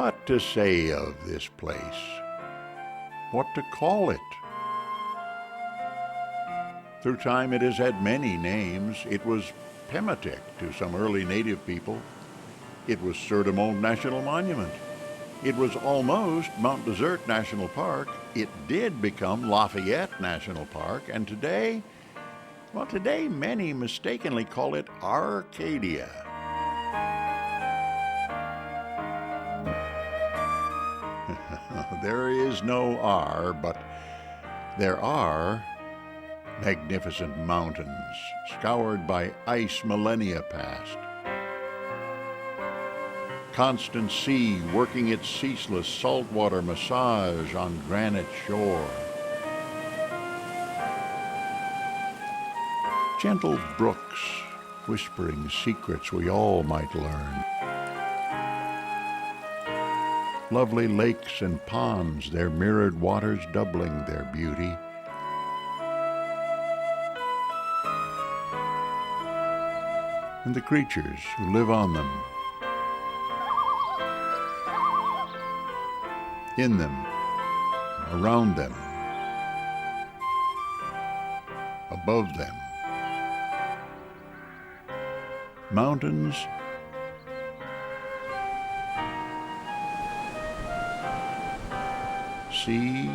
What to say of this place? What to call it? Through time it has had many names. It was Pematic to some early native people. It was Sur de Monde National Monument. It was almost Mount Desert National Park. It did become Lafayette National Park, and today many mistakenly call it Arcadia. There is no R, but there are magnificent mountains scoured by ice millennia past. Constant sea working its ceaseless saltwater massage on granite shore. Gentle brooks whispering secrets we all might learn. Lovely lakes and ponds, their mirrored waters doubling their beauty. And the creatures who live on them, in them, around them, above them. Mountains, sea,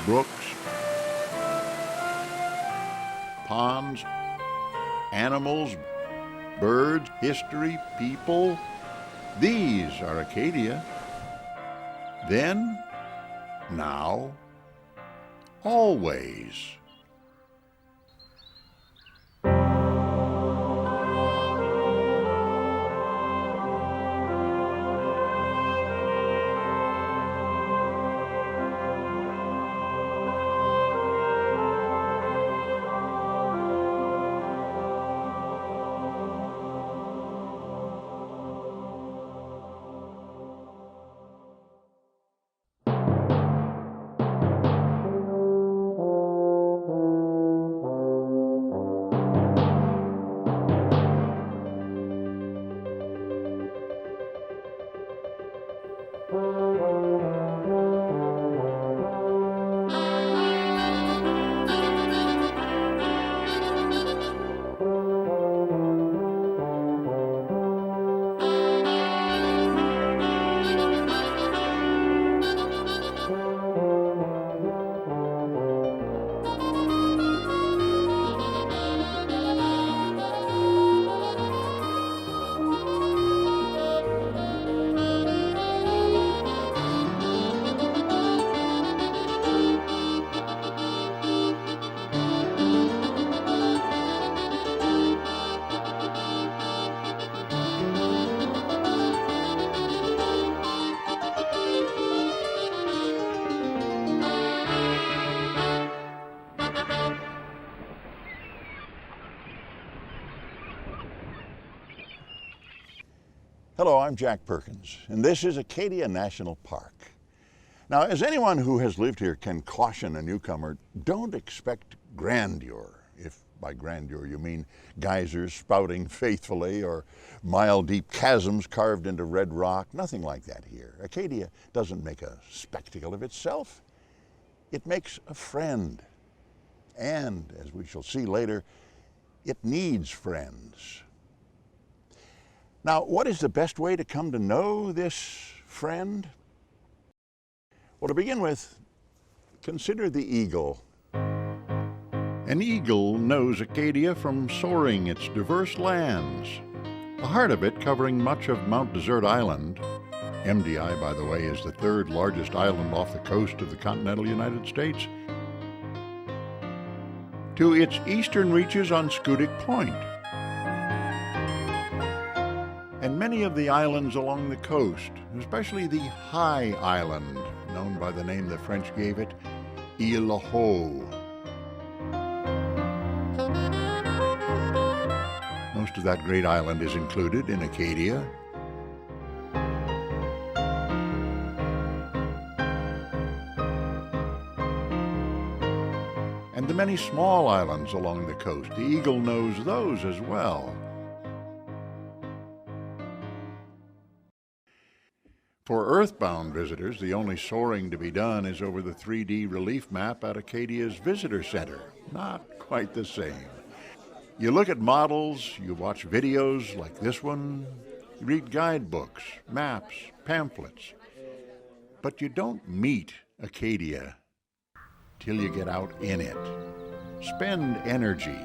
brooks, ponds, animals, birds, history, people. These are Acadia. Then, now, always. Hello, I'm Jack Perkins, and this is Acadia National Park. Now, as anyone who has lived here can caution a newcomer, don't expect grandeur, if by grandeur you mean geysers spouting faithfully or mile-deep chasms carved into red rock. Nothing like that here. Acadia doesn't make a spectacle of itself. It makes a friend. And, as we shall see later, it needs friends. Now, what is the best way to come to know this friend? Well, to begin with, consider the eagle. An eagle knows Acadia from soaring its diverse lands. The heart of it covering much of Mount Desert Island. MDI, by the way, is the third largest island off the coast of the continental United States. To its eastern reaches on Schoodic Point. And many of the islands along the coast, especially the High Island, known by the name the French gave it, Ile Haut. Most of that great island is included in Acadia. And the many small islands along the coast, the eagle knows those as well. For earthbound visitors, the only soaring to be done is over the 3D relief map at Acadia's Visitor Center. Not quite the same. You look at models, you watch videos like this one, you read guidebooks, maps, pamphlets, but you don't meet Acadia till you get out in it. Spend energy,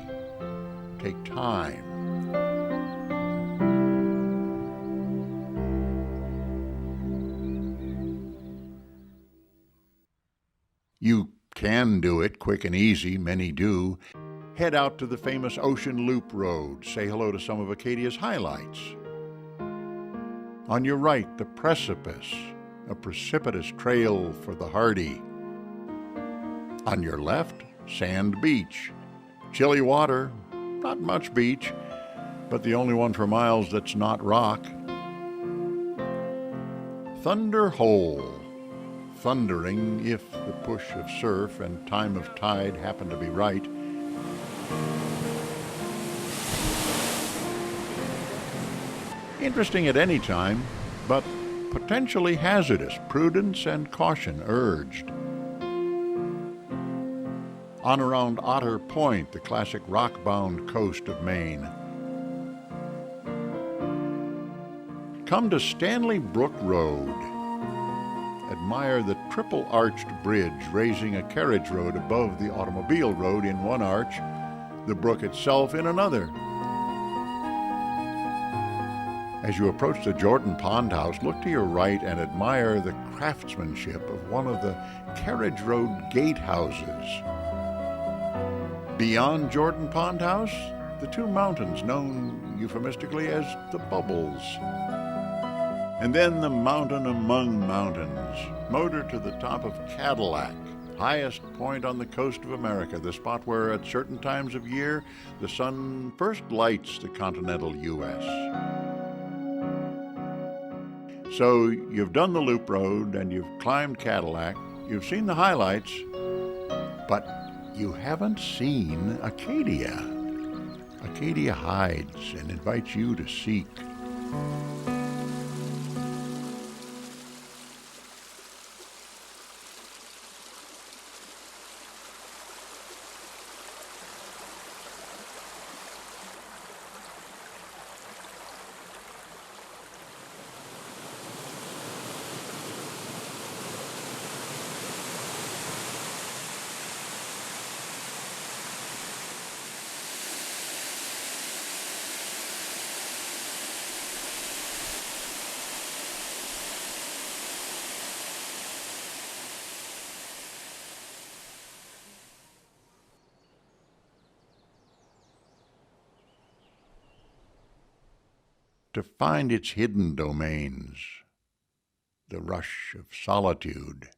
take time. You can do it quick and easy, many do. Head out to the famous Ocean Loop Road, say hello to some of Acadia's highlights. On your right, the precipice, a precipitous trail for the hardy. On your left, Sand Beach. Chilly water, not much beach, but the only one for miles that's not rock. Thunder Hole. Thundering if the push of surf and time of tide happen to be right. Interesting at any time, but potentially hazardous. Prudence and caution urged. On around Otter Point, the classic rock-bound coast of Maine. Come to Stanley Brook Road. Admire the triple-arched bridge raising a carriage road above the automobile road in one arch, the brook itself in another. As you approach the Jordan Pond House, look to your right and admire the craftsmanship of one of the carriage road gatehouses. Beyond Jordan Pond House, the two mountains known euphemistically as the Bubbles. And then the mountain among mountains. Motor to the top of Cadillac, highest point on the coast of America, the spot where at certain times of year the sun first lights the continental U.S. So you've done the Loop Road and you've climbed Cadillac, you've seen the highlights, but you haven't seen Acadia. Acadia hides and invites you to seek. To find its hidden domains, the rush of solitude,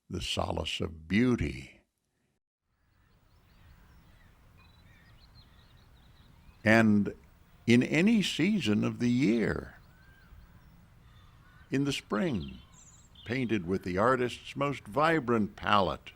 the solace of beauty. And in any season of the year, in the spring, painted with the artist's most vibrant palette,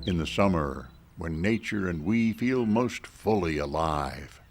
in the summer, when nature and we feel most fully alive.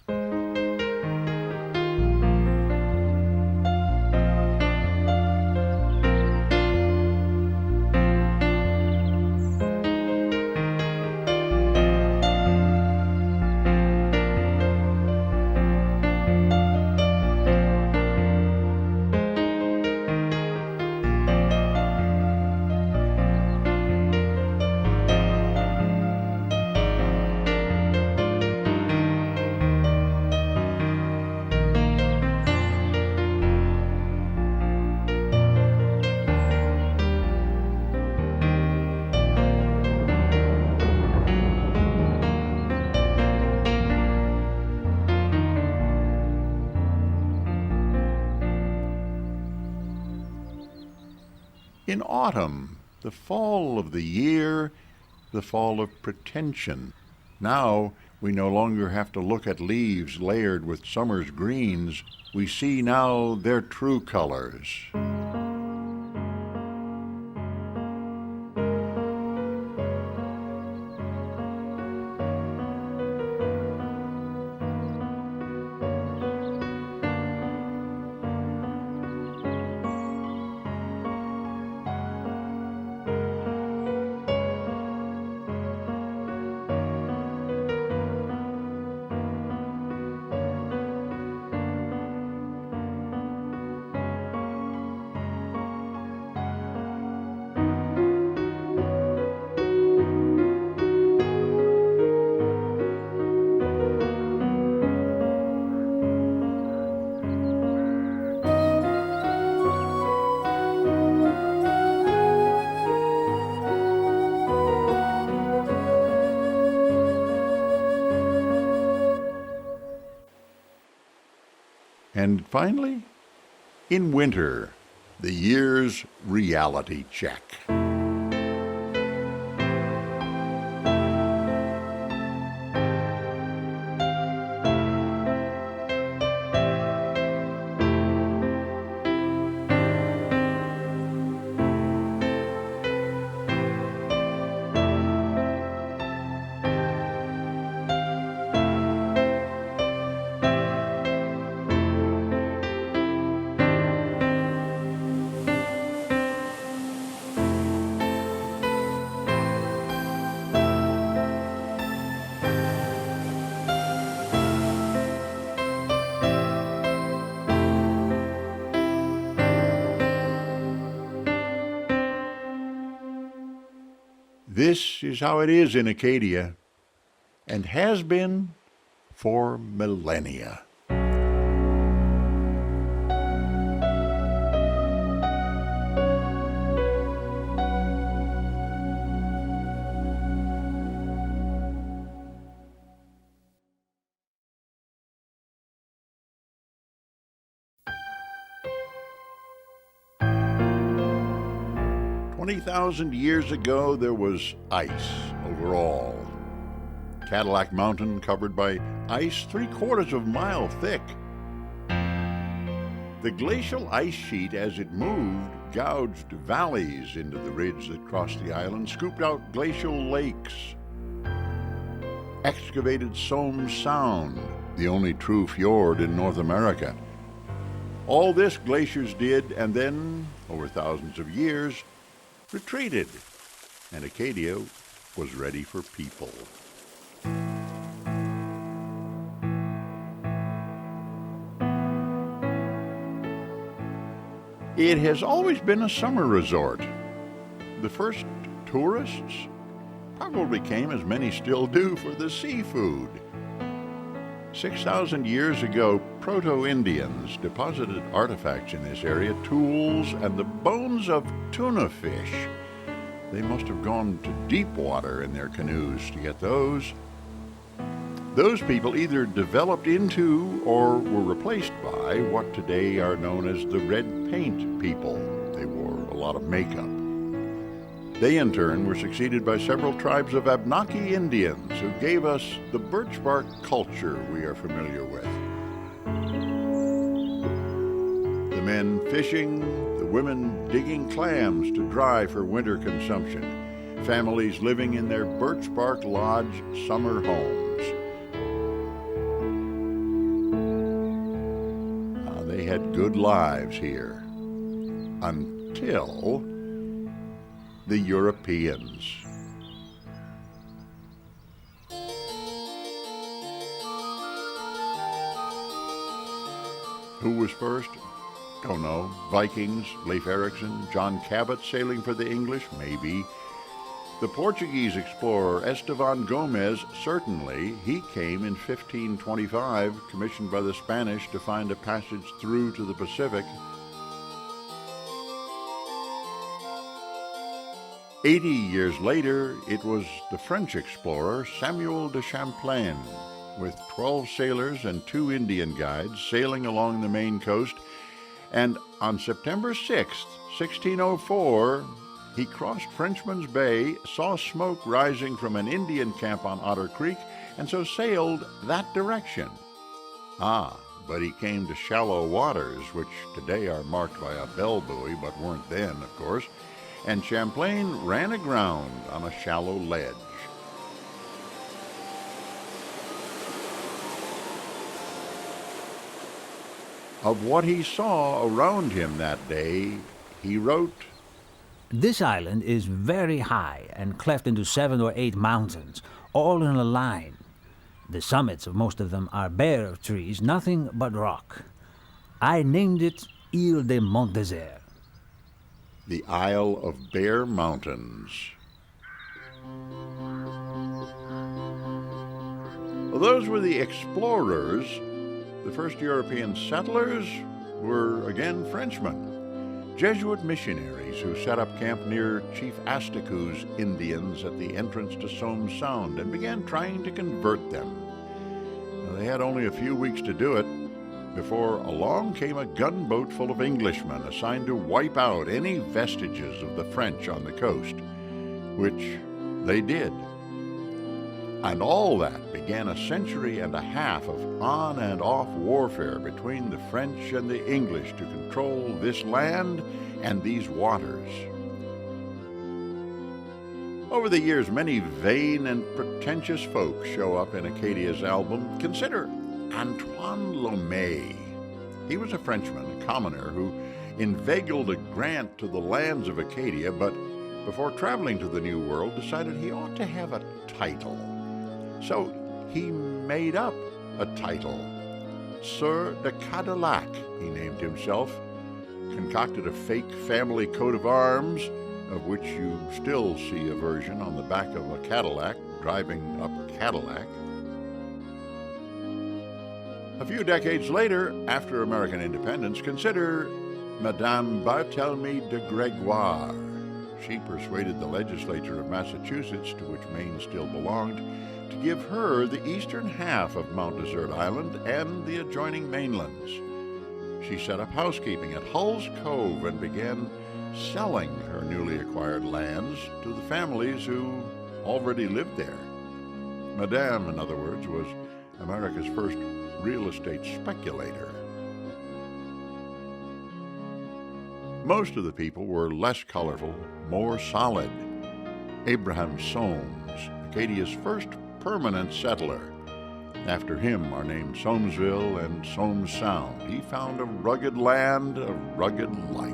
In autumn, the fall of the year, the fall of pretension. Now we no longer have to look at leaves layered with summer's greens. We see now their true colors. And finally, in winter, the year's reality check. This is how it is in Acadia, and has been for millennia. "20,000 years ago, there was ice over all. Cadillac Mountain covered by ice 3/4 of a mile thick. The glacial ice sheet, as it moved, gouged valleys into the ridge that crossed the island, scooped out glacial lakes, excavated Somes Sound, the only true fjord in North America. All this glaciers did, and then, over thousands of years, retreated, and Acadia was ready for people. It has always been a summer resort. The first tourists probably came, as many still do, for the seafood. 6,000 years ago, Proto-Indians deposited artifacts in this area, tools, and the bones of tuna fish. They must have gone to deep water in their canoes to get those. Those people either developed into or were replaced by what today are known as the red paint people. They wore a lot of makeup. They, in turn, were succeeded by several tribes of Abnaki Indians who gave us the birch bark culture we are familiar with. The men fishing, the women digging clams to dry for winter consumption, families living in their birch bark lodge summer homes. They had good lives here until the Europeans. Who was first? Don't know. Vikings, Leif Erikson, John Cabot sailing for the English? Maybe. The Portuguese explorer Esteban Gomez? Certainly. He came in 1525, commissioned by the Spanish to find a passage through to the Pacific. 80 years later, it was the French explorer Samuel de Champlain, with 12 sailors and 2 Indian guides sailing along the Maine coast. And on September 6th, 1604, he crossed Frenchman's Bay, saw smoke rising from an Indian camp on Otter Creek, and so sailed that direction. But he came to shallow waters, which today are marked by a bell buoy, but weren't then, of course, and Champlain ran aground on a shallow ledge. Of what he saw around him that day, he wrote, "This island is very high and cleft into 7 or 8 mountains, all in a line. The summits of most of them are bare of trees, nothing but rock. I named it Ile de Mont Désert." the Isle of Bare Mountains. Well, those were the explorers. The first European settlers were again Frenchmen, Jesuit missionaries who set up camp near Chief Astacou's Indians at the entrance to Somes Sound and began trying to convert them. Now, they had only a few weeks to do it before along came a gunboat full of Englishmen assigned to wipe out any vestiges of the French on the coast, which they did. And all that began a century and a half of on and off warfare between the French and the English to control this land and these waters. Over the years, many vain and pretentious folk show up in Acadia's album. Consider Antoine Lomé. He was a Frenchman, a commoner, who inveigled a grant to the lands of Acadia, but before traveling to the New World decided he ought to have a title. So he made up a title. Sieur de Cadillac, he named himself, concocted a fake family coat of arms, of which you still see a version on the back of a Cadillac, driving up Cadillac. A few decades later, after American independence, consider Madame Barthélemy de Gregoire. She persuaded the legislature of Massachusetts, to which Maine still belonged, to give her the eastern half of Mount Desert Island and the adjoining mainlands. She set up housekeeping at Hull's Cove and began selling her newly acquired lands to the families who already lived there. Madame, in other words, was America's first real estate speculator. Most of the people were less colorful, more solid. Abraham Somes, Acadia's first permanent settler. After him are named Somesville and Somes Sound. He found a rugged land, a rugged life.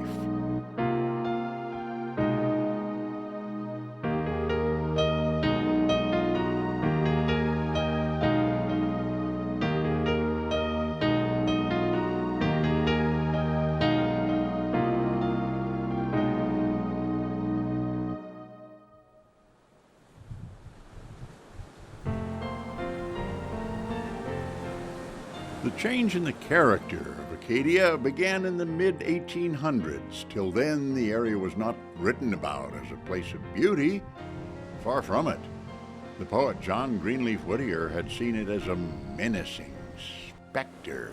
The change in the character of Acadia began in the mid-1800s. Till then, the area was not written about as a place of beauty. Far from it. The poet John Greenleaf Whittier had seen it as a menacing specter.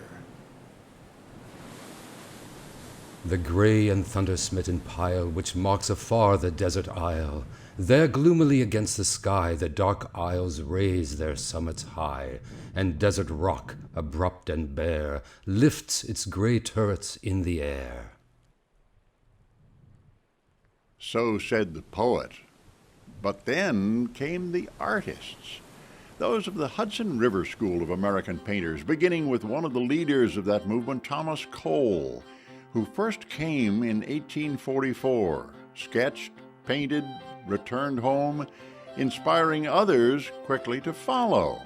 The gray and thunder-smitten pile which marks afar the desert isle, there gloomily against the sky the dark isles raise their summits high, and desert rock, abrupt and bare, lifts its gray turrets in the air. So said the poet. But then came the artists, those of the Hudson River School of American painters, beginning with one of the leaders of that movement, Thomas Cole, who first came in 1844, sketched, painted, returned home, inspiring others quickly to follow.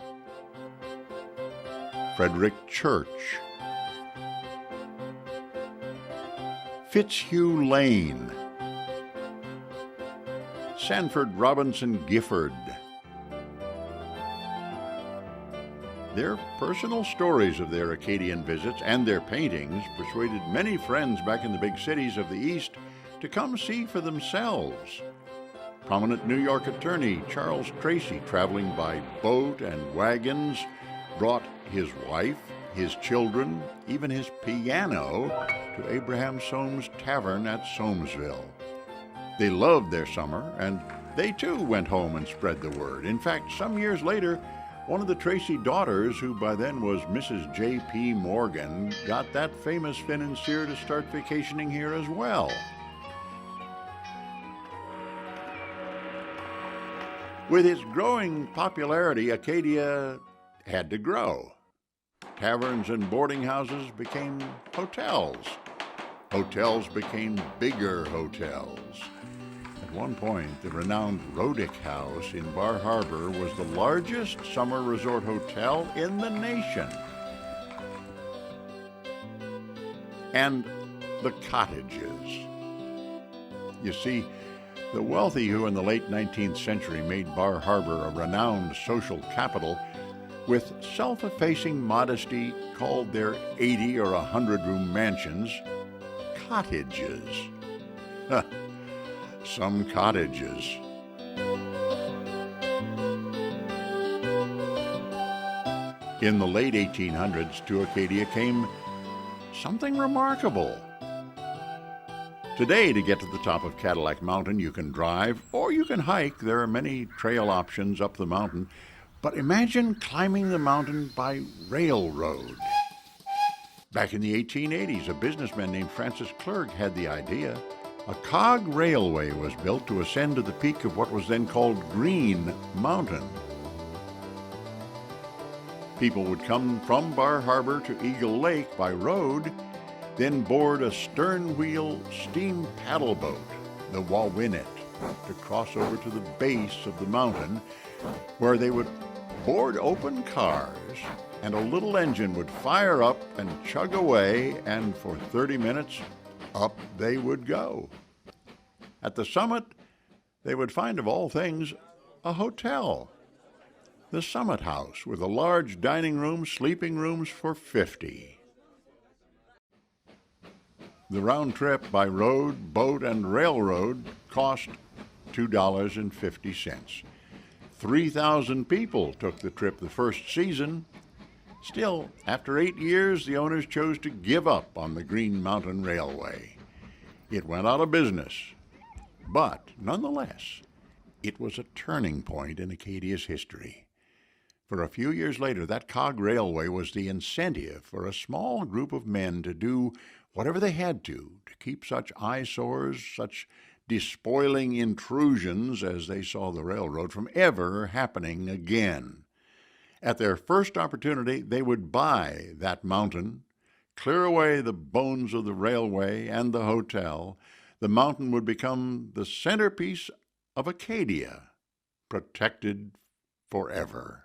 Frederick Church, Fitzhugh Lane, Sanford Robinson Gifford. Their personal stories of their Acadian visits and their paintings persuaded many friends back in the big cities of the East to come see for themselves. Prominent New York attorney Charles Tracy, traveling by boat and wagons, brought his wife, his children, even his piano, to Abraham Soames' Tavern at Soamesville. They loved their summer, and they too went home and spread the word. In fact, some years later, one of the Tracy daughters, who by then was Mrs. J.P. Morgan, got that famous financier to start vacationing here as well. With its growing popularity, Acadia had to grow. Taverns and boarding houses became hotels. Hotels became bigger hotels. At one point, the renowned Rodick House in Bar Harbor was the largest summer resort hotel in the nation. And the cottages. You see, the wealthy who in the late 19th century made Bar Harbor a renowned social capital with self-effacing modesty called their 80 or 100-room mansions cottages. Some cottages. In the late 1800s, to Acadia came something remarkable. Today, to get to the top of Cadillac Mountain, you can drive or you can hike. There are many trail options up the mountain. But imagine climbing the mountain by railroad. Back in the 1880s, a businessman named Francis Clerg had the idea. A cog railway was built to ascend to the peak of what was then called Green Mountain. People would come from Bar Harbor to Eagle Lake by road, then board a stern-wheel steam paddle boat, the Wawinet, to cross over to the base of the mountain, where they would board open cars, and a little engine would fire up and chug away, and for 30 minutes, up they would go. At the summit, they would find, of all things, a hotel. The Summit House, with a large dining room, sleeping rooms for 50. The round trip by road, boat, and railroad cost $2.50. 3,000 people took the trip the first season. Still, after 8 years, the owners chose to give up on the Green Mountain Railway. It went out of business. But, nonetheless, it was a turning point in Acadia's history. For a few years later, that cog railway was the incentive for a small group of men to do whatever they had to keep such eyesores, such despoiling intrusions as they saw the railroad from ever happening again. At their first opportunity, they would buy that mountain, clear away the bones of the railway and the hotel. The mountain would become the centerpiece of Acadia, protected forever.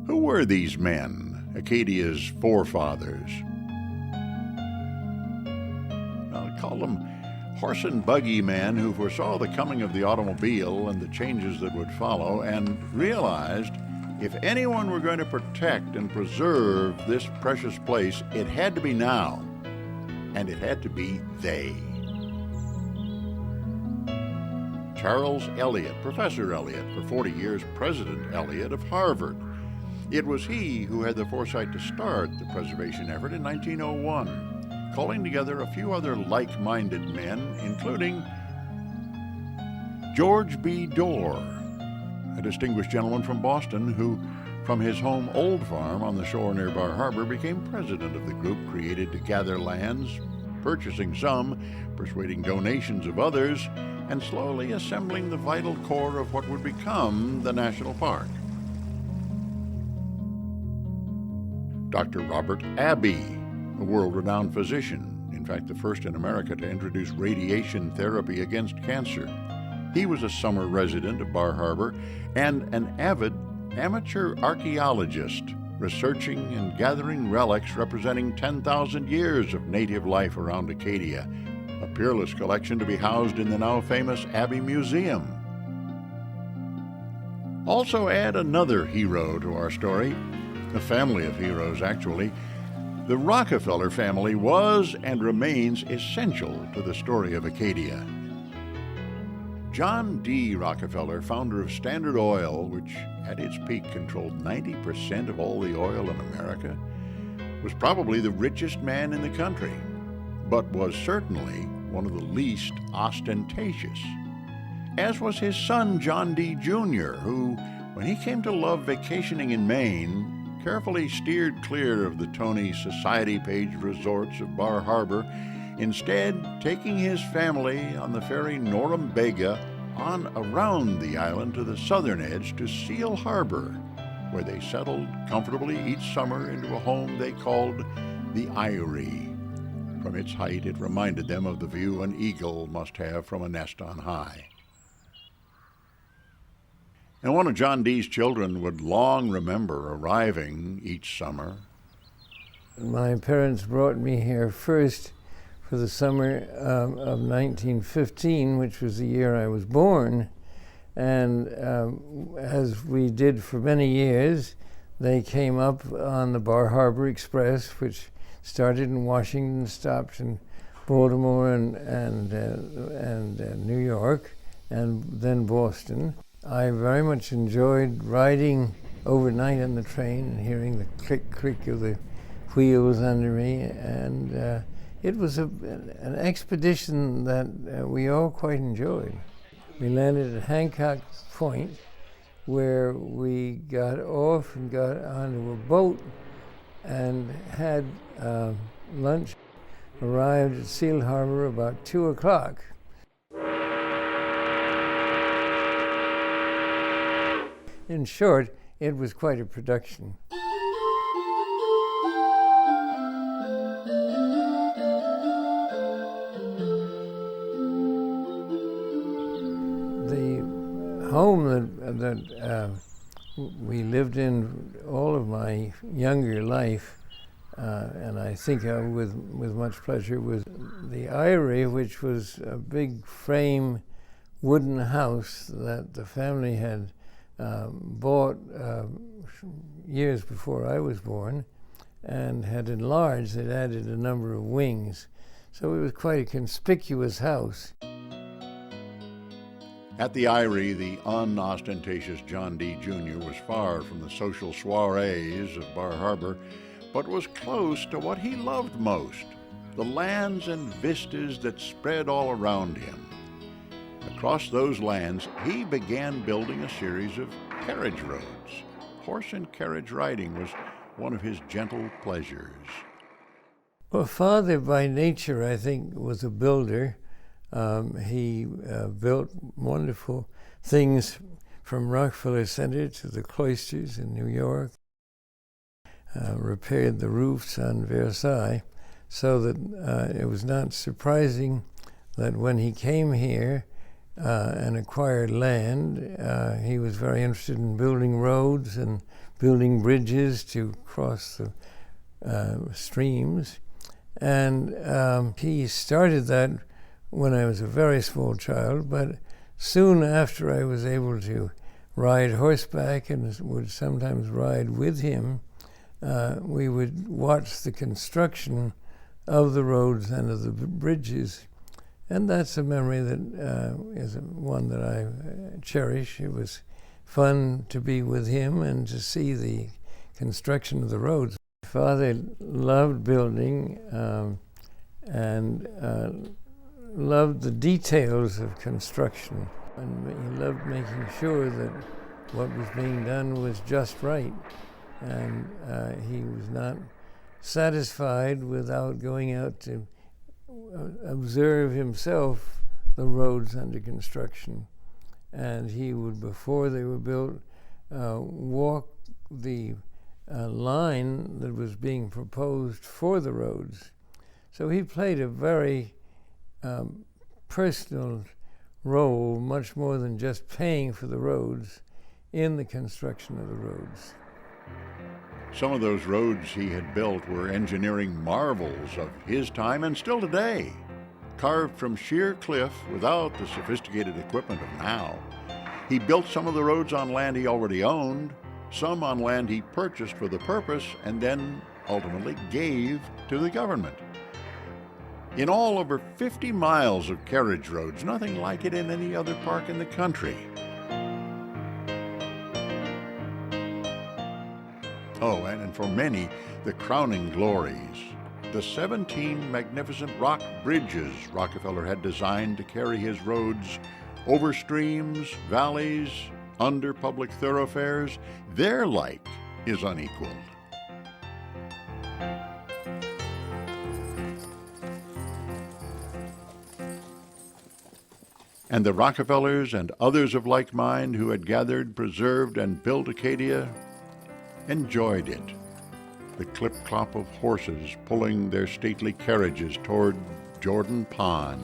Who were these men, Acadia's forefathers? I'll call them horse and buggy men who foresaw the coming of the automobile and the changes that would follow, and realized if anyone were going to protect and preserve this precious place, it had to be now, and it had to be they. Charles Eliot, Professor Eliot, for 40 years President Eliot of Harvard. It was he who had the foresight to start the preservation effort in 1901, calling together a few other like-minded men, including George B. Dorr, a distinguished gentleman from Boston who, from his home Old Farm on the shore near Bar Harbor, became president of the group created to gather lands, purchasing some, persuading donations of others, and slowly assembling the vital core of what would become the national park. Dr. Robert Abbey, a world-renowned physician, in fact the first in America to introduce radiation therapy against cancer. He was a summer resident of Bar Harbor and an avid amateur archaeologist, researching and gathering relics representing 10,000 years of native life around Acadia, a peerless collection to be housed in the now famous Abbey Museum. Also add another hero to our story, a family of heroes actually. The Rockefeller family was and remains essential to the story of Acadia. John D. Rockefeller, founder of Standard Oil, which at its peak controlled 90% of all the oil in America, was probably the richest man in the country, but was certainly one of the least ostentatious. As was his son, John D. Jr., who, when he came to love vacationing in Maine, carefully steered clear of the Tony society-paged resorts of Bar Harbor, instead taking his family on the ferry Norumbega on around the island to the southern edge to Seal Harbor, where they settled comfortably each summer into a home they called the Eyrie. From its height, it reminded them of the view an eagle must have from a nest on high. And one of John D.'s children would long remember arriving each summer. My parents brought me here first for the summer of 1915, which was the year I was born. And as we did for many years, they came up on the Bar Harbor Express, which started in Washington, stopped in Baltimore and New York, and then Boston. I very much enjoyed riding overnight on the train and hearing the click of the wheels under me, and it was an expedition that we all quite enjoyed. We landed at Hancock Point, where we got off and got onto a boat and had lunch. Arrived at Seal Harbor about 2 o'clock. In short, it was quite a production. The home that we lived in all of my younger life, and I think with much pleasure, was the Eyrie, which was a big frame wooden house that the family had bought years before I was born and had enlarged. It added a number of wings. So it was quite a conspicuous house. At the Eyrie, the unostentatious John D. Jr. was far from the social soirees of Bar Harbor, but was close to what he loved most, the lands and vistas that spread all around him. Across those lands, he began building a series of carriage roads. Horse and carriage riding was one of his gentle pleasures. Well, Father by nature, I think, was a builder. He built wonderful things from Rockefeller Center to the cloisters in New York, repaired the roofs on Versailles, so that it was not surprising that when he came here and acquired land, he was very interested in building roads and building bridges to cross the streams. And he started that when I was a very small child, but soon after I was able to ride horseback and would sometimes ride with him, we would watch the construction of the roads and of the bridges. And that's a memory that is one that I cherish. It was fun to be with him and to see the construction of the roads. Father loved building and loved the details of construction. And he loved making sure that what was being done was just right. And he was not satisfied without going out to observe himself the roads under construction. And he would, before they were built, walk the line that was being proposed for the roads. So he played a very personal role, much more than just paying for the roads, in the construction of the roads. Some of those roads he had built were engineering marvels of his time and still today. Carved from sheer cliff without the sophisticated equipment of now. He built some of the roads on land he already owned, some on land he purchased for the purpose and then ultimately gave to the government. In all over 50 miles of carriage roads, nothing like it in any other park in the country. Oh, and for many, the crowning glories, the 17 magnificent rock bridges Rockefeller had designed to carry his roads over streams, valleys, under public thoroughfares, their like is unequaled. And the Rockefellers and others of like mind who had gathered, preserved, and built Acadia enjoyed it. The clip-clop of horses pulling their stately carriages toward Jordan Pond.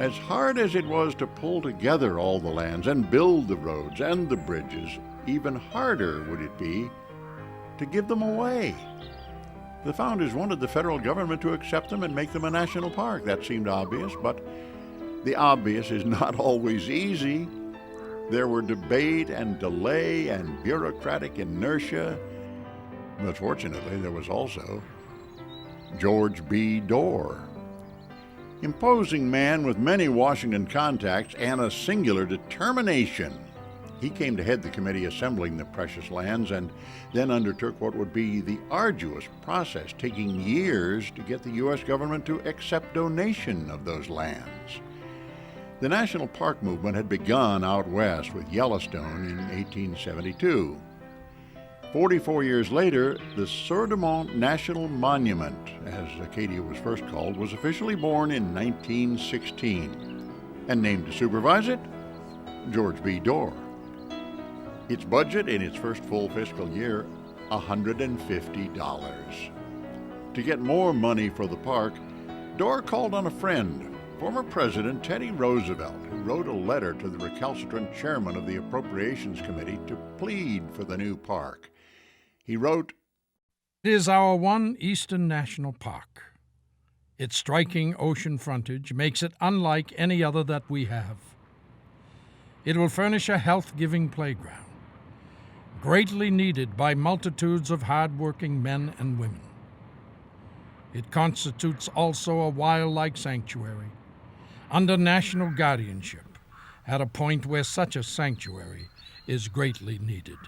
As hard as it was to pull together all the lands and build the roads and the bridges, even harder would it be to give them away. The founders wanted the federal government to accept them and make them a national park. That seemed obvious, but the obvious is not always easy. There were debate and delay and bureaucratic inertia, but fortunately there was also George B. Dorr. Imposing man with many Washington contacts and a singular determination. He came to head the committee assembling the precious lands and then undertook what would be the arduous process, taking years to get the U.S. government to accept donation of those lands. The national park movement had begun out west with Yellowstone in 1872. 44 years later, the Sur de Mont National Monument, as Acadia was first called, was officially born in 1916. And named to supervise it, George B. Dorr. Its budget in its first full fiscal year, $150. To get more money for the park, Dorr called on a friend, former President Teddy Roosevelt, who wrote a letter to the recalcitrant chairman of the Appropriations Committee to plead for the new park. He wrote, "It is our one eastern national park. Its striking ocean frontage makes it unlike any other that we have. It will furnish a health-giving playground, greatly needed by multitudes of hard-working men and women. It constitutes also a wildlife sanctuary, under national guardianship, at a point where such a sanctuary is greatly needed."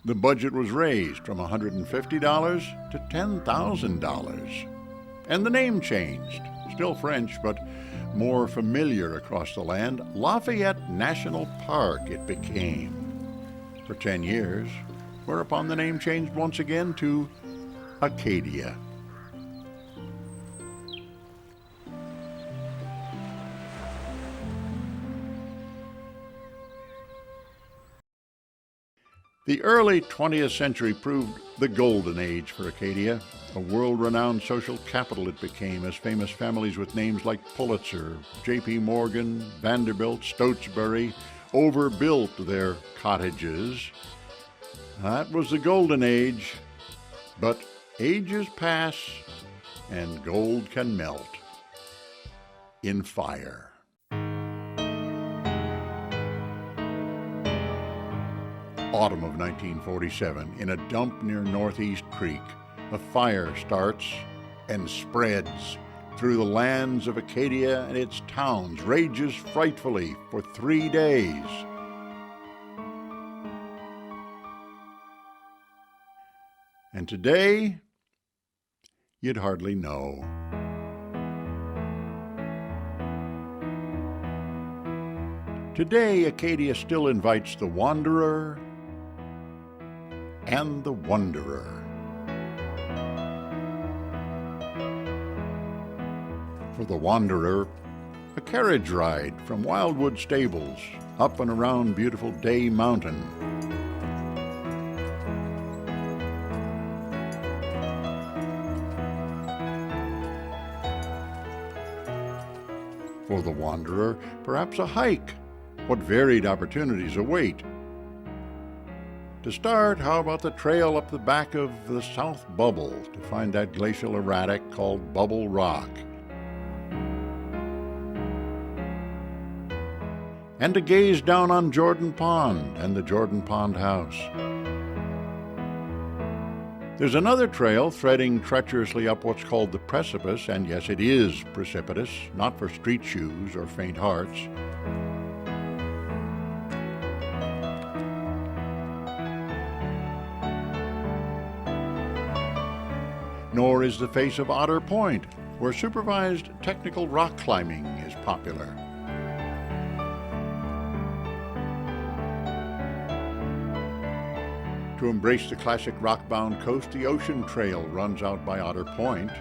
The budget was raised from $150 to $10,000. And the name changed. Still French, but more familiar across the land. Lafayette National Park it became. For 10 years, whereupon the name changed once again to Acadia. The early 20th century proved the golden age for Acadia. A world-renowned social capital it became as famous families with names like Pulitzer, J.P. Morgan, Vanderbilt, Stotesbury overbuilt their cottages. That was the golden age, but ages pass and gold can melt in fire. Autumn of 1947, in a dump near Northeast Creek, a fire starts and spreads through the lands of Acadia and its towns, rages frightfully for 3 days. And today, you'd hardly know. Today, Acadia still invites the wanderer and the wanderer. For the wanderer, a carriage ride from Wildwood Stables up and around beautiful Day Mountain. For the wanderer, perhaps a hike. What varied opportunities await. To start, how about the trail up the back of the South Bubble to find that glacial erratic called Bubble Rock? And to gaze down on Jordan Pond and the Jordan Pond House. There's another trail threading treacherously up what's called the precipice, and yes, it is precipitous, not for street shoes or faint hearts. Nor is the face of Otter Point, where supervised technical rock climbing is popular. To embrace the classic rock-bound coast, the Ocean Trail runs out by Otter Point.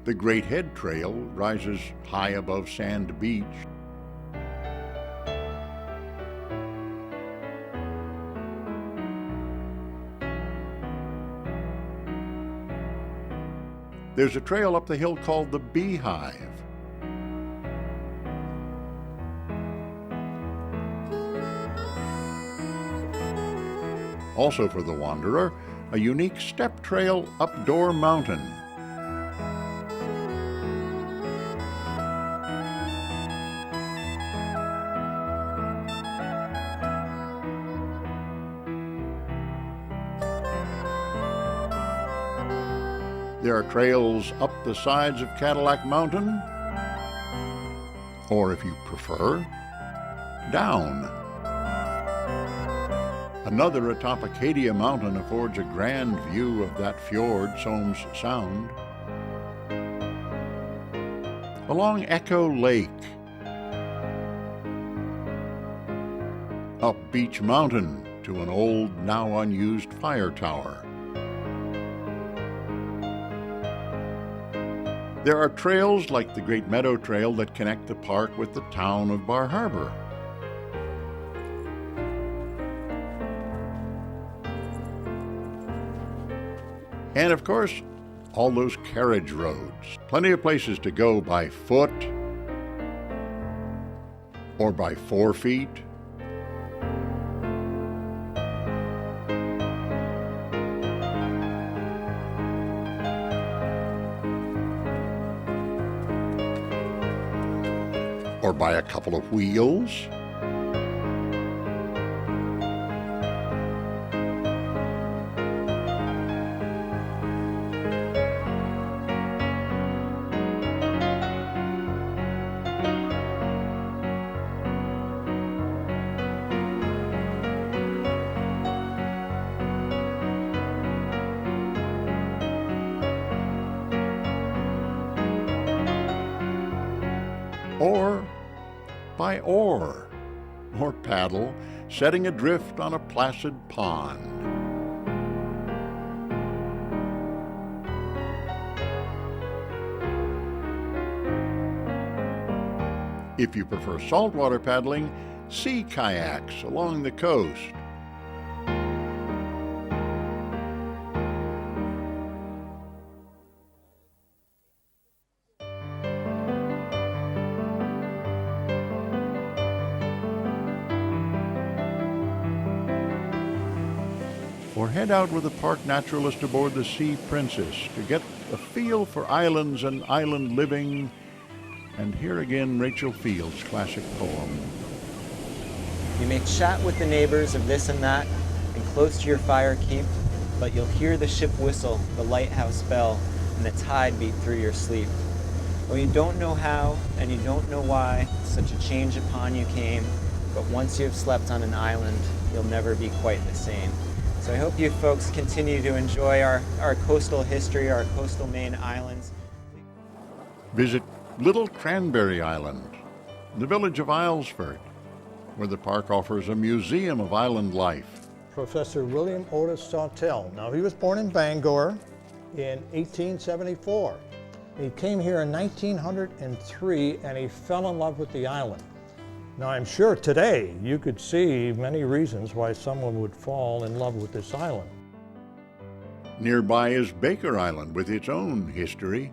The Great Head Trail rises high above Sand Beach. There's a trail up the hill called the Beehive. Also for the wanderer, a unique step trail up Door Mountain. There are trails up the sides of Cadillac Mountain, or if you prefer, down. Another atop Acadia Mountain affords a grand view of that fjord, Somes Sound. Along Echo Lake, up Beach Mountain to an old, now unused fire tower. There are trails like the Great Meadow Trail that connect the park with the town of Bar Harbor. And of course, all those carriage roads. Plenty of places to go by foot or by 4 feet. Or by a couple of wheels. Or by oar or paddle, setting adrift on a placid pond. If you prefer saltwater paddling, sea kayaks along the coast. Or head out with a park naturalist aboard the Sea Princess to get a feel for islands and island living. And here again, Rachel Field's classic poem. You may chat with the neighbors of this and that, and close to your fire keep, but you'll hear the ship whistle, the lighthouse bell, and the tide beat through your sleep. Well, you don't know how, and you don't know why such a change upon you came, but once you have slept on an island, you'll never be quite the same. So I hope you folks continue to enjoy our coastal history, our coastal Maine islands. Visit Little Cranberry Island, the village of Islesford, where the park offers a museum of island life. Professor William Otis Sawtell. Now, he was born in Bangor in 1874. He came here in 1903 and he fell in love with the island. Now, I'm sure today you could see many reasons why someone would fall in love with this island. Nearby is Baker Island with its own history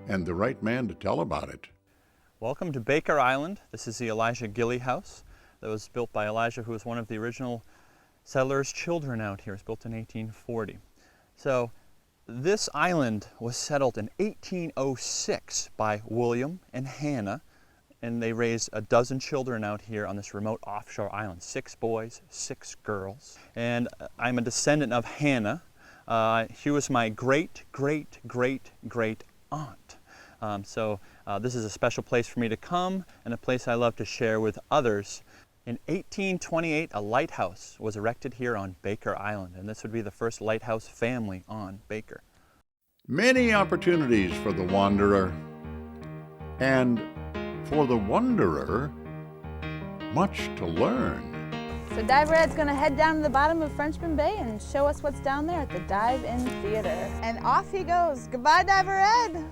and the right man to tell about it. Welcome to Baker Island. This is the Elijah Gilley House that was built by Elijah, who was one of the original settlers' children out here. It was built in 1840. So this island was settled in 1806 by William and Hannah, and they raised a dozen children out here on this remote offshore island. 6 boys, 6 girls. And I'm a descendant of Hannah. She was my great-great-great-great aunt. So this is a special place for me to come and a place I love to share with others. In 1828, a lighthouse was erected here on Baker Island, and this would be the first lighthouse family on Baker. Many opportunities for the wanderer, and for the wanderer, much to learn. So Diver Ed's gonna head down to the bottom of Frenchman Bay and show us what's down there at the Dive-In Theater. And off he goes. Goodbye, Diver Ed.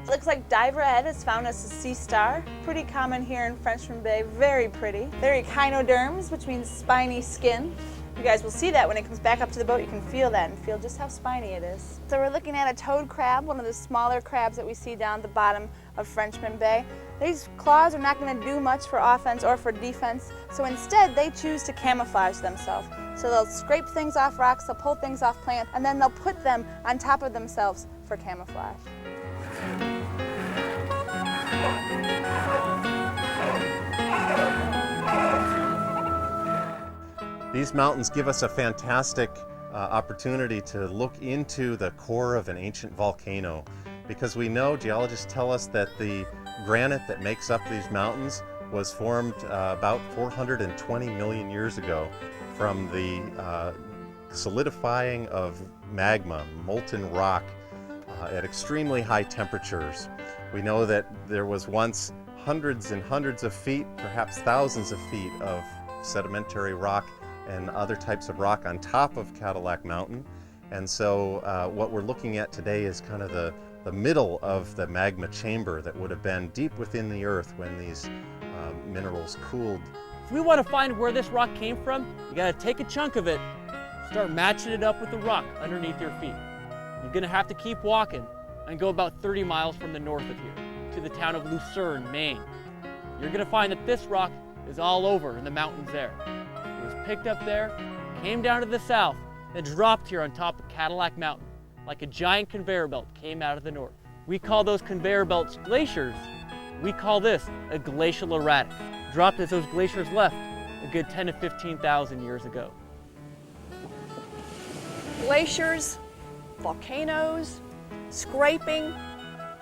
Looks like Diver Ed has found us a sea star. Pretty common here in Frenchman Bay, very pretty. They're echinoderms, which means spiny skin. You guys will see that when it comes back up to the boat. You can feel that and feel just how spiny it is. So we're looking at a toad crab, one of the smaller crabs that we see down at the bottom of Frenchman Bay. These claws are not going to do much for offense or for defense, so instead they choose to camouflage themselves. So they'll scrape things off rocks, they'll pull things off plants, and then they'll put them on top of themselves for camouflage. These mountains give us a fantastic opportunity to look into the core of an ancient volcano, because we know, geologists tell us, that the granite that makes up these mountains was formed about 420 million years ago from the solidifying of magma, molten rock, at extremely high temperatures. We know that there was once hundreds and hundreds of feet, perhaps thousands of feet of sedimentary rock and other types of rock on top of Cadillac Mountain. And so what we're looking at today is kind of the middle of the magma chamber that would have been deep within the earth when these minerals cooled. If we want to find where this rock came from, you got to take a chunk of it, start matching it up with the rock underneath your feet. You're going to have to keep walking and go about 30 miles from the north of here to the town of Lucerne, Maine. You're going to find that this rock is all over in the mountains there. It was picked up there, came down to the south, then dropped here on top of Cadillac Mountain, like a giant conveyor belt came out of the north. We call those conveyor belts glaciers. We call this a glacial erratic, dropped as those glaciers left a good 10 to 15,000 years ago. Glaciers, volcanoes, scraping,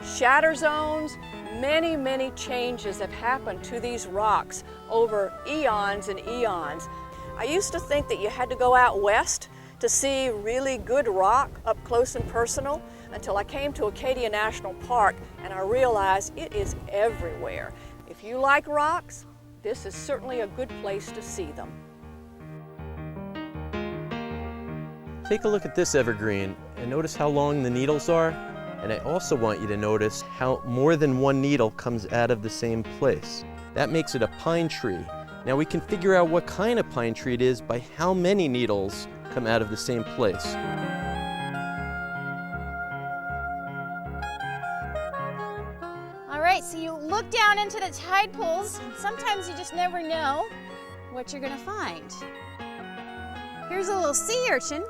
shatter zones, many changes have happened to these rocks over eons and eons. I used to think that you had to go out west to see really good rock up close and personal, until I came to Acadia National Park and I realized it is everywhere. If you like rocks, this is certainly a good place to see them. Take a look at this evergreen and notice how long the needles are. And I also want you to notice how more than one needle comes out of the same place. That makes it a pine tree. Now we can figure out what kind of pine tree it is by how many needles come out of the same place. All right, so you look down into the tide pools. Sometimes you just never know what you're gonna find. Here's a little sea urchin.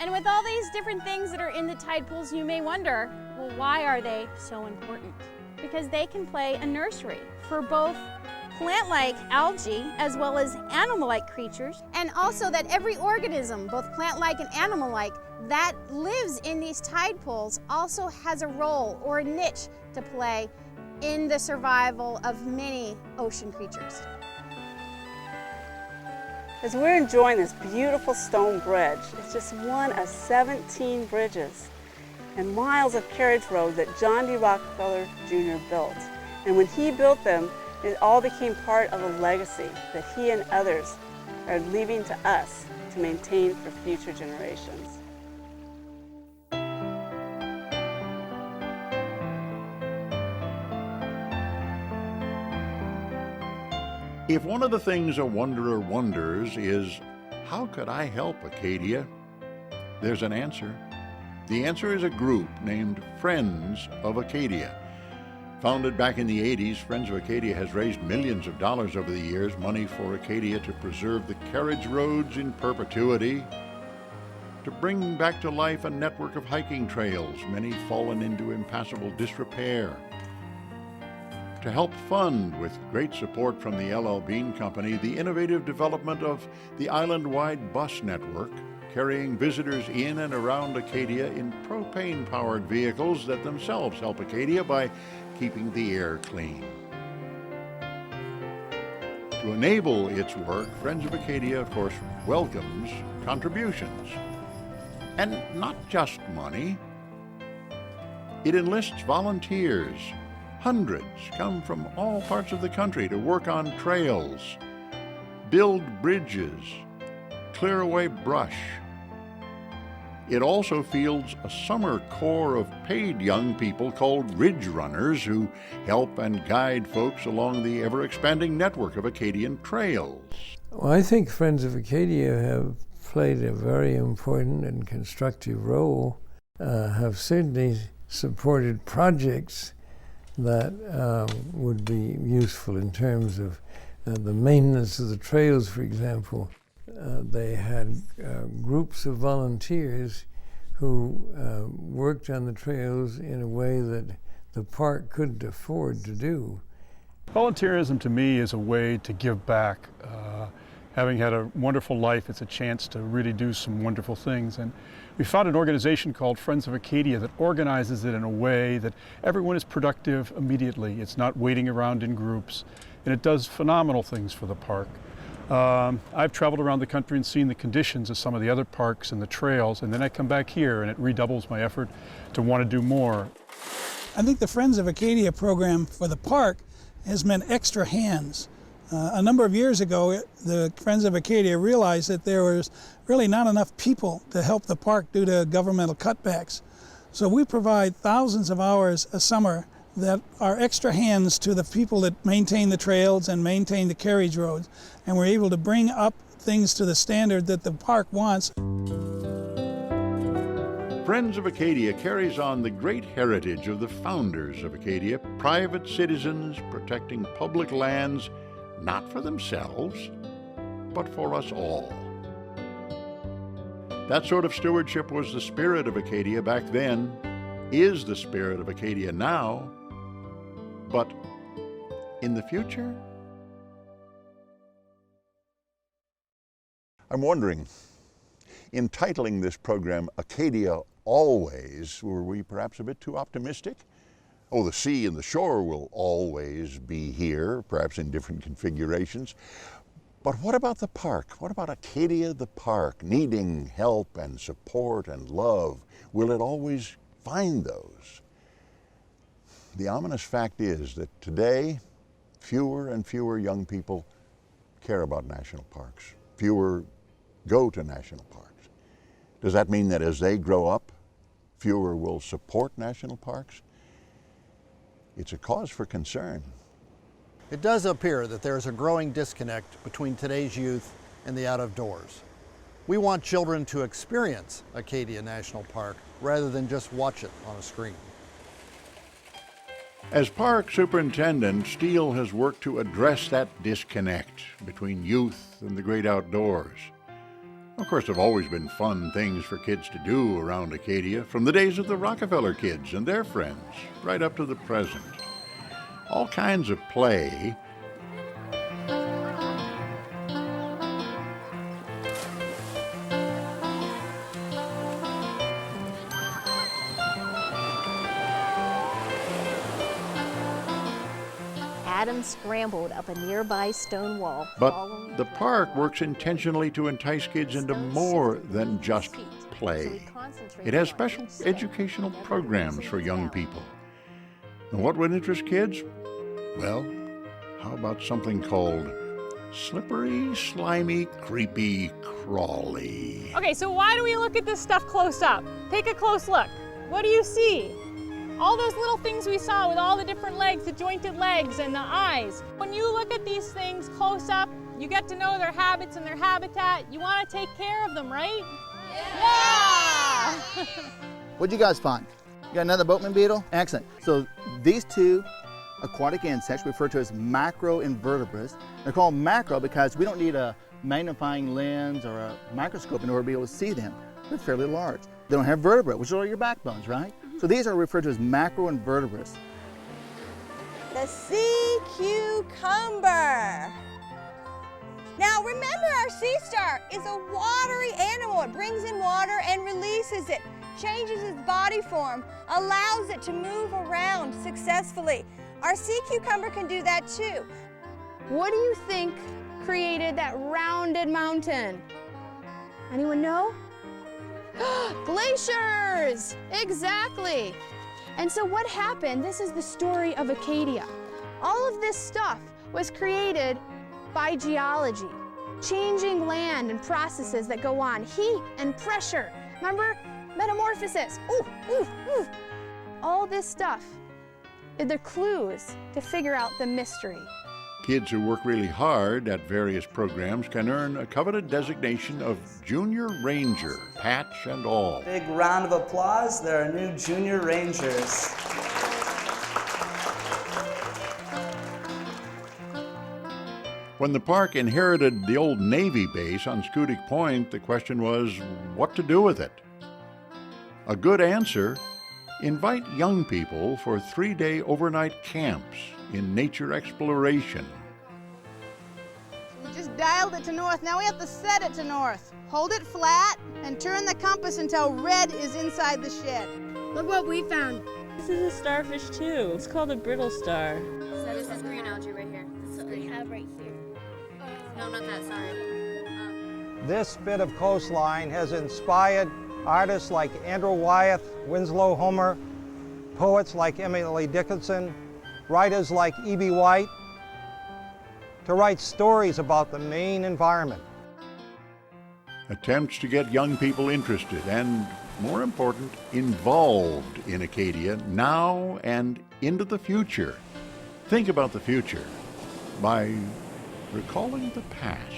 And with all these different things that are in the tide pools, you may wonder, well, why are they so important? Because they can play a nursery for both plant-like algae as well as animal-like creatures, and also that every organism, both plant-like and animal-like, that lives in these tide pools also has a role or a niche to play in the survival of many ocean creatures. As we're enjoying this beautiful stone bridge, it's just one of 17 bridges and miles of carriage road that John D. Rockefeller Jr. built. And when he built them, it all became part of a legacy that he and others are leaving to us to maintain for future generations. If one of the things a wanderer wonders is how could I help Acadia? There's an answer. The answer is a group named Friends of Acadia. Founded back in the 80s, Friends of Acadia has raised millions of dollars over the years, money for Acadia to preserve the carriage roads in perpetuity, to bring back to life a network of hiking trails, many fallen into impassable disrepair, to help fund, with great support from the L.L. Bean Company, the innovative development of the island-wide bus network, carrying visitors in and around Acadia in propane-powered vehicles that themselves help Acadia by keeping the air clean. To enable its work, Friends of Acadia, of course, welcomes contributions. And not just money. It enlists volunteers. Hundreds come from all parts of the country to work on trails, build bridges, clear away brush. It also fields a summer corps of paid young people called Ridge Runners who help and guide folks along the ever-expanding network of Acadian trails. Well, I think Friends of Acadia have played a very important and constructive role, have certainly supported projects that would be useful in terms of the maintenance of the trails, for example. They had groups of volunteers who worked on the trails in a way that the park couldn't afford to do. Volunteerism to me is a way to give back. Having had a wonderful life, it's a chance to really do some wonderful things. And we found an organization called Friends of Acadia that organizes it in a way that everyone is productive immediately. It's not waiting around in groups, and it does phenomenal things for the park. I've traveled around the country and seen the conditions of some of the other parks and the trails, and then I come back here and it redoubles my effort to want to do more. I think the Friends of Acadia program for the park has meant extra hands. A number of years ago, the Friends of Acadia realized that there was really not enough people to help the park due to governmental cutbacks. So we provide thousands of hours a summer that are extra hands to the people that maintain the trails and maintain the carriage roads. And we're able to bring up things to the standard that the park wants. Friends of Acadia carries on the great heritage of the founders of Acadia, private citizens protecting public lands, not for themselves, but for us all. That sort of stewardship was the spirit of Acadia back then, is the spirit of Acadia now, but in the future? I'm wondering, in titling this program Acadia Always, were we perhaps a bit too optimistic? Oh, the sea and the shore will always be here, perhaps in different configurations. But what about the park? What about Acadia the park, needing help and support and love? Will it always find those? The ominous fact is that today, fewer and fewer young people care about national parks. Fewer go to national parks. Does that mean that as they grow up, fewer will support national parks? It's a cause for concern. It does appear that there is a growing disconnect between today's youth and the out of doors. We want children to experience Acadia National Park rather than just watch it on a screen. As park superintendent, Steele has worked to address that disconnect between youth and the great outdoors. Of course, there have always been fun things for kids to do around Acadia, from the days of the Rockefeller kids and their friends, right up to the present. All kinds of play. Adam scrambled up a nearby stone wall. But the park works intentionally to entice kids into more than just play. It has special educational programs for young people. And what would interest kids? Well, how about something called slippery, slimy, creepy, crawly? Okay, so why do we look at this stuff close up? Take a close look. What do you see? All those little things we saw with all the different legs, the jointed legs and the eyes. When you look at these things close up, you get to know their habits and their habitat. You want to take care of them, right? Yeah! What'd you guys find? You got another boatman beetle? Excellent. So these two aquatic insects referred to as macroinvertebrates. They're called macro because we don't need a magnifying lens or a microscope in order to be able to see them. They're fairly large. They don't have vertebrae, which are your backbones, right? So these are referred to as macroinvertebrates. The sea cucumber. Now remember, our sea star is a watery animal. It brings in water and releases it, changes its body form, allows it to move around successfully. Our sea cucumber can do that too. What do you think created that rounded mountain? Anyone know? Glaciers! Exactly. And so what happened, this is the story of Acadia. All of this stuff was created by geology, changing land and processes that go on, heat and pressure. Remember? Metamorphosis. Ooh, ooh, ooh. All this stuff, they're clues to figure out the mystery. Kids who work really hard at various programs can earn a coveted designation of Junior Ranger, patch and all. Big round of applause. There are new Junior Rangers. When the park inherited the old Navy base on Schoodic Point, the question was what to do with it. A good answer: invite young people for 3-day overnight camps in nature exploration. We just dialed it to north. Now we have to set it to north. Hold it flat and turn the compass until red is inside the shed. Look what we found. This is a starfish too. It's called a brittle star. So this is green algae right here. This is what we have right here. No, not that, sorry. This bit of coastline has inspired artists like Andrew Wyeth, Winslow Homer, poets like Emily Dickinson, writers like E.B. White, to write stories about the Maine environment. Attempts to get young people interested and, more important, involved in Acadia now and into the future. Think about the future by recalling the past.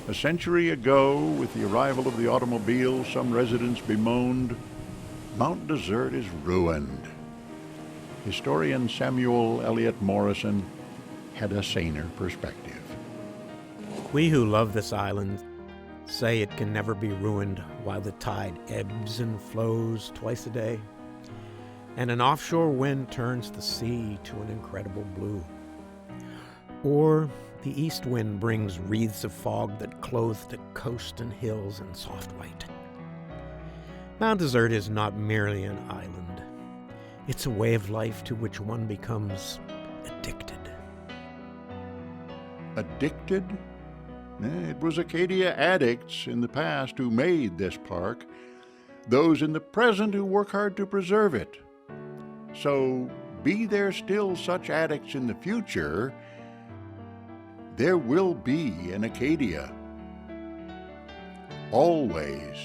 A century ago, with the arrival of the automobile, some residents bemoaned, Mount Desert is ruined. Historian Samuel Eliot Morrison had a saner perspective. We who love this island say it can never be ruined while the tide ebbs and flows twice a day, and an offshore wind turns the sea to an incredible blue. Or the east wind brings wreaths of fog that clothe the coast and hills in soft white. Mount Desert is not merely an island. It's a way of life to which one becomes addicted. Addicted? It was Acadia addicts in the past who made this park, those in the present who work hard to preserve it. So, be there still such addicts in the future, there will be an Acadia. Always.